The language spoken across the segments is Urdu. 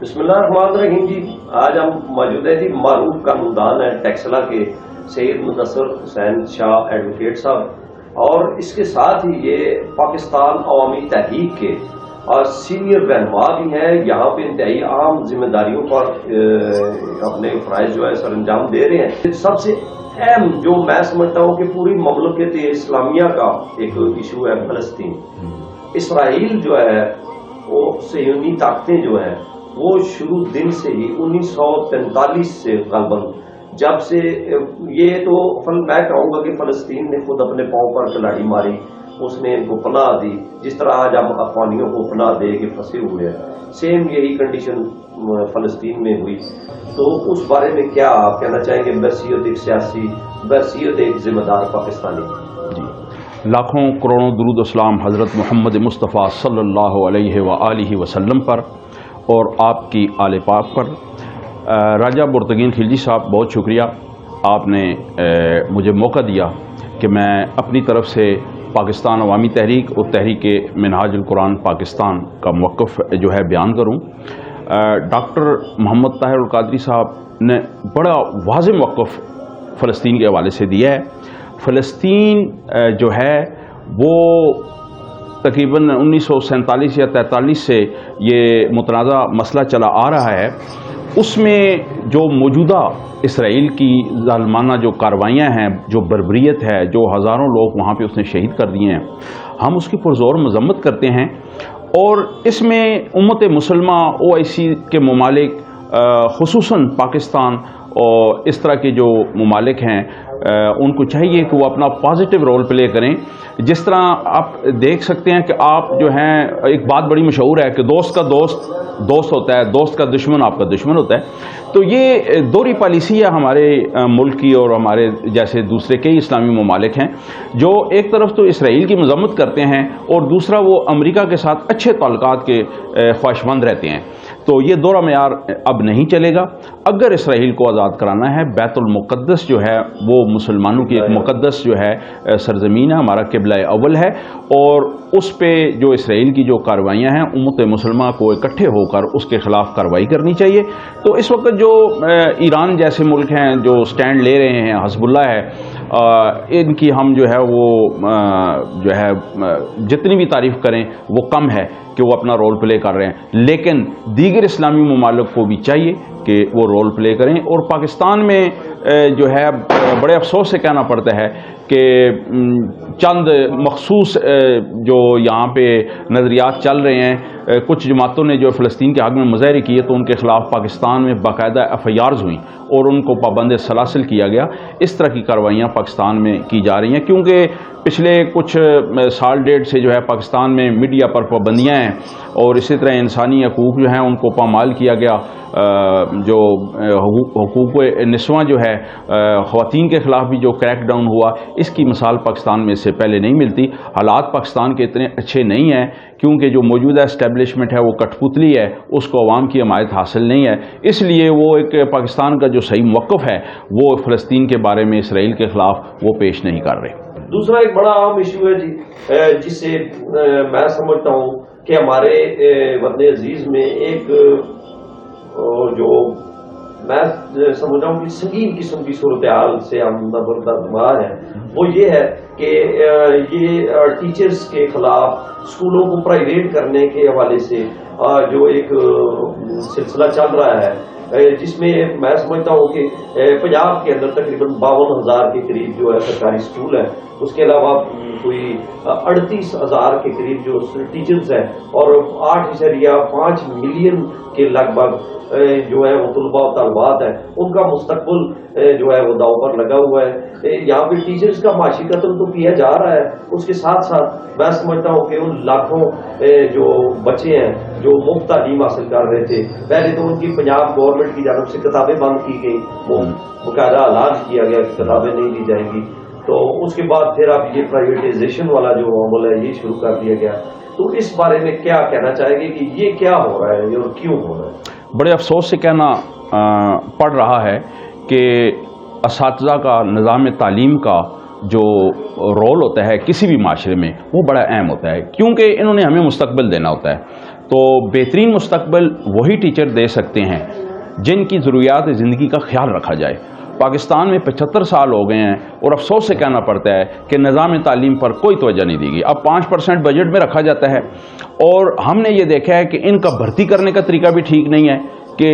بسم اللہ الرحمن الرحیم جی، آج ہم موجود ہیں جی معروف قانوندان ہے ٹیکسلا کے سید منصر حسین شاہ ایڈوکیٹ صاحب، اور اس کے ساتھ ہی یہ پاکستان عوامی تحریک کے اور سینئر رہنما بھی ہیں، یہاں پہ انتہائی عام ذمہ داریوں پر اپنے فرائض جو ہے سر انجام دے رہے ہیں۔ سب سے اہم جو میں سمجھتا ہوں کہ پوری مملکت اسلامیہ کا ایک ایشو ہے فلسطین۔ اسرائیل جو ہے وہ صہیونی طاقتیں جو ہیں وہ شروع دن سے ہی 1943 سے غالباً جب سے یہ تو میں کہوں گا کہ فلسطین نے خود اپنے پاؤں پر کلاڑی ماری، اس نے ان کو پناہ دی، جس طرح آج ہم افغانیوں کو پناہ دے کے پھنسے ہوئے ہیں، سیم یہی کنڈیشن فلسطین میں ہوئی۔ تو اس بارے میں کیا آپ کہنا چاہیں گے بحیثیت ایک سیاسی، بحیثیت ایک ذمہ دار پاکستانی؟ جی، لاکھوں کروڑوں درود و سلام حضرت محمد مصطفیٰ صلی اللہ علیہ وآلہ وسلم پر اور آپ کی آل پاک پر۔ راجہ برتگین خلجی صاحب، بہت شکریہ، آپ نے مجھے موقع دیا کہ میں اپنی طرف سے پاکستان عوامی تحریک اور تحریک منہاج القرآن پاکستان کا موقف جو ہے بیان کروں۔ ڈاکٹر محمد طاہر القادری صاحب نے بڑا واضح موقف فلسطین کے حوالے سے دیا ہے۔ فلسطین جو ہے وہ تقریباً 1947 یا 43 سے یہ متنازع مسئلہ چلا آ رہا ہے، اس میں جو موجودہ اسرائیل کی ظالمانہ جو کاروائیاں ہیں، جو بربریت ہے، جو ہزاروں لوگ وہاں پہ اس نے شہید کر دیے ہیں، ہم اس کی پرزور مذمت کرتے ہیں۔ اور اس میں امت مسلمہ OIC کے ممالک، خصوصاً پاکستان اور اس طرح کے جو ممالک ہیں، ان کو چاہیے کہ وہ اپنا پازیٹیو رول پلے کریں۔ جس طرح آپ دیکھ سکتے ہیں کہ آپ جو ہیں، ایک بات بڑی مشہور ہے کہ دوست کا دوست دوست ہوتا ہے، دوست کا دشمن آپ کا دشمن ہوتا ہے۔ تو یہ دوہری پالیسی ہے ہمارے ملک کی اور ہمارے جیسے دوسرے کئی اسلامی ممالک ہیں جو ایک طرف تو اسرائیل کی مذمت کرتے ہیں اور دوسرا وہ امریکہ کے ساتھ اچھے تعلقات کے خواہشمند رہتے ہیں۔ تو یہ دورہ معیار اب نہیں چلے گا۔ اگر اسرائیل کو آزاد کرانا ہے، بیت المقدس جو ہے وہ مسلمانوں کی ایک مقدس جو ہے سرزمین ہے، ہمارا قبلہ اول ہے، اور اس پہ جو اسرائیل کی جو کاروائیاں ہیں، امت مسلمہ کو اکٹھے ہو کر اس کے خلاف کارروائی کرنی چاہیے۔ تو اس وقت جو ایران جیسے ملک ہیں جو سٹینڈ لے رہے ہیں، حزب اللہ ہے، ان کی ہم جو ہے وہ جو ہے جتنی بھی تعریف کریں وہ کم ہے کہ وہ اپنا رول پلے کر رہے ہیں، لیکن دیگر اسلامی ممالک کو بھی چاہیے کہ وہ رول پلے کریں۔ اور پاکستان میں جو ہے بڑے افسوس سے کہنا پڑتا ہے کہ چند مخصوص جو یہاں پہ نظریات چل رہے ہیں، کچھ جماعتوں نے جو فلسطین کے حق میں مظاہرے کیے تو ان کے خلاف پاکستان میں باقاعدہ FIRs ہوئیں اور ان کو پابند سلاسل کیا گیا۔ اس طرح کی کارروائیاں پاکستان میں کی جا رہی ہیں کیونکہ پچھلے کچھ سال ڈیڑھ سے جو ہے پاکستان میں میڈیا پر پابندیاں ہیں، اور اسی طرح انسانی حقوق جو ہیں ان کو پامال کیا گیا۔ جو حقوق نسواں جو ہے، خواتین کے خلاف بھی جو کریک ڈاؤن ہوا، اس کی مثال پاکستان میں اس سے پہلے نہیں ملتی۔ حالات پاکستان کے اتنے اچھے نہیں ہیں کیونکہ جو موجودہ اسٹیبلشمنٹ ہے وہ کٹ پتلی ہے، اس کو عوام کی حمایت حاصل نہیں ہے، اس لیے وہ ایک پاکستان کا جو صحیح موقف ہے وہ فلسطین کے بارے میں اسرائیل کے خلاف وہ پیش نہیں کر رہے۔ دوسرا ایک بڑا عام ایشو ہے جی، جس سے میں سمجھتا ہوں کہ ہمارے وطن عزیز میں ایک جو میں سمجھ رہا ہوں کہ سنگین قسم کی صورتحال سے ہم نبردار ہیں، وہ یہ ہے کہ یہ ٹیچرز کے خلاف اسکولوں کو پرائیویٹ کرنے کے حوالے سے جو ایک سلسلہ چل رہا ہے، جس میں میں سمجھتا ہوں کہ پنجاب کے اندر تقریباً 52,000 کے قریب جو ہے سرکاری اسکول ہیں، اس کے علاوہ کوئی 38,000 کے قریب جو ٹیچرز ہیں، اور 8.5 ملین کے لگ بھگ جو ہے وہ طلباء و طالبات ہیں، ان کا مستقبل جو ہے وہ داؤ پر لگا ہوا ہے۔ یہاں پہ ٹیچرز کا معاشی قتل تو کیا جا رہا ہے، اس کے ساتھ ساتھ میں سمجھتا ہوں کہ ان لاکھوں جو بچے ہیں جو مفت تعلیم حاصل کر رہے تھے، پہلے تو ان کی پنجاب گورنمنٹ کی جانب سے کتابیں بند کی گئی، وہ باقاعدہ اعلان کیا گیا کہ کتابیں نہیں دی جائیں گی، تو اس کے بعد پھر اب یہ پرائیویٹائزیشن والا جو عمل ہے یہ شروع کر دیا گیا۔ تو اس بارے میں کیا کہنا چاہیں گے کہ یہ کیا ہو رہا ہے اور کیوں ہو رہا ہے؟ بڑے افسوس سے کہنا پڑ رہا ہے کہ اساتذہ کا، نظام تعلیم کا جو رول ہوتا ہے کسی بھی معاشرے میں وہ بڑا اہم ہوتا ہے، کیونکہ انہوں نے ہمیں مستقبل دینا ہوتا ہے۔ تو بہترین مستقبل وہی ٹیچر دے سکتے ہیں جن کی ضروریات زندگی کا خیال رکھا جائے۔ پاکستان میں 75 سال ہو گئے ہیں اور افسوس سے کہنا پڑتا ہے کہ نظام تعلیم پر کوئی توجہ نہیں دی گئی۔ اب 5% بجٹ میں رکھا جاتا ہے اور ہم نے یہ دیکھا ہے کہ ان کا بھرتی کرنے کا طریقہ بھی ٹھیک نہیں ہے کہ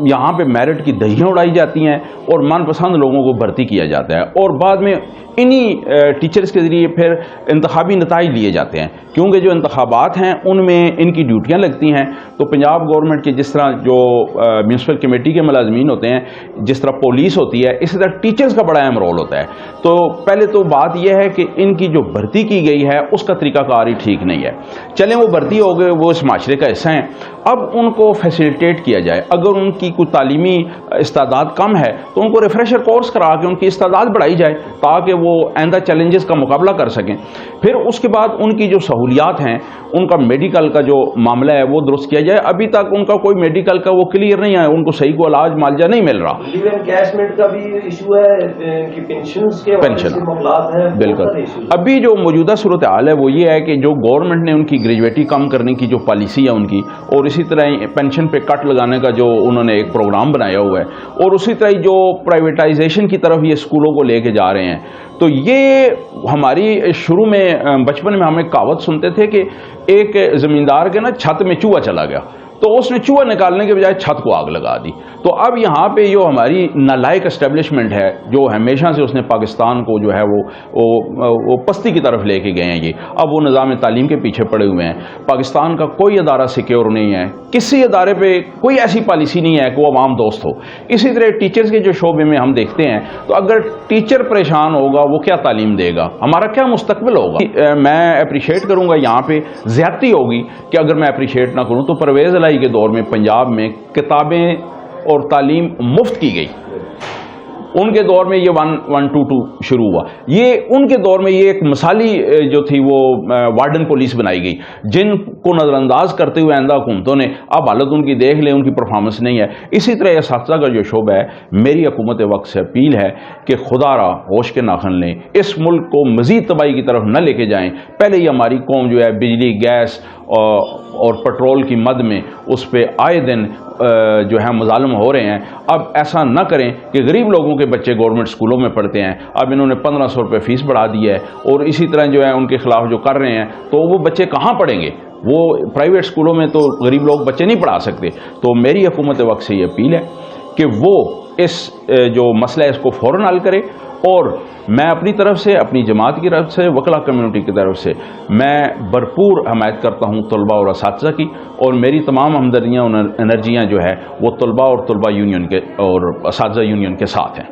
یہاں پہ میرٹ کی دہیاں اڑائی جاتی ہیں اور من پسند لوگوں کو بھرتی کیا جاتا ہے اور بعد میں انہی ٹیچرز کے ذریعے پھر انتخابی نتائج لیے جاتے ہیں، کیونکہ جو انتخابات ہیں ان میں ان کی ڈیوٹیاں لگتی ہیں۔ تو پنجاب گورنمنٹ کے جس طرح جو میونسپل کمیٹی کے ملازمین ہوتے ہیں، جس طرح پولیس ہوتی ہے، اسی طرح ٹیچرز کا بڑا اہم رول ہوتا ہے۔ تو پہلے تو بات یہ ہے کہ ان کی جو بھرتی کی گئی ہے اس کا طریقہ کار ہی ٹھیک نہیں ہے۔ چلیں وہ بھرتی ہو گئے، وہ اس معاشرے کا حصہ ہیں، اب ان کو فیسیلیٹیٹ کیا جائے۔ اگر ان کی کوئی تعلیمی استعداد کم ہے تو ان کو ریفریشر کورس کرا کے ان کی استعداد بڑھائی جائے تاکہ وہ آئندہ چیلنجز کا مقابلہ کر سکیں۔ پھر اس کے بعد ان کی جو سہولیات ہیں، ان کا میڈیکل کا جو معاملہ ہے وہ درست کیا جائے۔ ابھی تک ان کا کوئی میڈیکل کا وہ کلیئر نہیں ہے، ان کو صحیح کو علاج معالجہ نہیں مل رہا۔ لیو انکیشمنٹ کا بھی ایشو ہے کہ پینشنز کے معاملات ہیں۔ بالکل، ابھی جو موجودہ صورتحال ہے وہ یہ ہے کہ جو گورنمنٹ نے ان کی گریجویٹی کم کرنے کی جو پالیسی ہے ان کی، اور اسی طرح پینشن پہ کٹ لگانے کا جو انہوں نے ایک پروگرام بنایا ہوا ہے، اور اسی طرح جو پرائیویٹائزیشن کی طرف یہ اسکولوں کو لے کے جا رہے ہیں، تو یہ ہماری شروع میں بچپن میں ہم ایک کہاوت سنتے تھے کہ ایک زمیندار کے نا چھت میں چوہا چلا گیا تو اس نے چوہا نکالنے کے بجائے چھت کو آگ لگا دی۔ تو اب یہاں پہ جو ہماری نالائق اسٹیبلشمنٹ ہے، جو ہمیشہ سے اس نے پاکستان کو جو ہے وہ پستی کی طرف لے کے گئے ہیں، یہ اب وہ نظام تعلیم کے پیچھے پڑے ہوئے ہیں۔ پاکستان کا کوئی ادارہ سیکیور نہیں ہے، کسی ادارے پہ کوئی ایسی پالیسی نہیں ہے کہ وہ عوام دوست ہو۔ اسی طرح ٹیچرز کے جو شعبے میں ہم دیکھتے ہیں، تو اگر ٹیچر پریشان ہوگا وہ کیا تعلیم دے گا، ہمارا کیا مستقبل ہوگا؟ میں اپریشیٹ کروں گا، یہاں پہ زیادتی ہوگی کہ اگر میں اپریشیٹ نہ کروں تو پرویز الہی کے دور میں پنجاب میں کتابیں اور تعلیم مفت کی گئی، ان کے دور میں یہ 1-1-2-2 شروع ہوا۔ یہ ان کے دور میں یہ ایک مثالی جو تھی وہ وارڈن پولیس بنائی گئی، جن کو نظر انداز کرتے ہوئے آئندہ حکومتوں نے اب حالت ان کی دیکھ لیں، ان کی پرفارمنس نہیں ہے۔ اسی طرح اساتذہ کا جو شعبہ ہے، میری حکومت وقت سے اپیل ہے کہ خدا را ہوش کے ناخن لیں، اس ملک کو مزید تباہی کی طرف نہ لے کے جائیں۔ پہلے ہی ہماری قوم جو ہے بجلی، گیس اور پٹرول کی مد میں اس پہ آئے دن جو ہے مظالم ہو رہے ہیں۔ اب ایسا نہ کریں کہ غریب لوگوں کے بچے گورنمنٹ اسکولوں میں پڑھتے ہیں، اب انہوں نے 1500 روپے فیس بڑھا دی ہے، اور اسی طرح جو ہے ان کے خلاف جو کر رہے ہیں، تو وہ بچے کہاں پڑھیں گے؟ وہ پرائیویٹ اسکولوں میں تو غریب لوگ بچے نہیں پڑھا سکتے۔ تو میری حکومت وقت سے یہ اپیل ہے کہ وہ اس جو مسئلہ ہے اس کو فوراً حل کرے، اور میں اپنی طرف سے، اپنی جماعت کی طرف سے، وکلا کمیونٹی کی طرف سے میں بھرپور حمایت کرتا ہوں طلباء اور اساتذہ کی، اور میری تمام ہمدردیاں اور انرجیاں جو ہے وہ طلباء اور طلباء یونین کے اور اساتذہ یونین کے ساتھ ہیں۔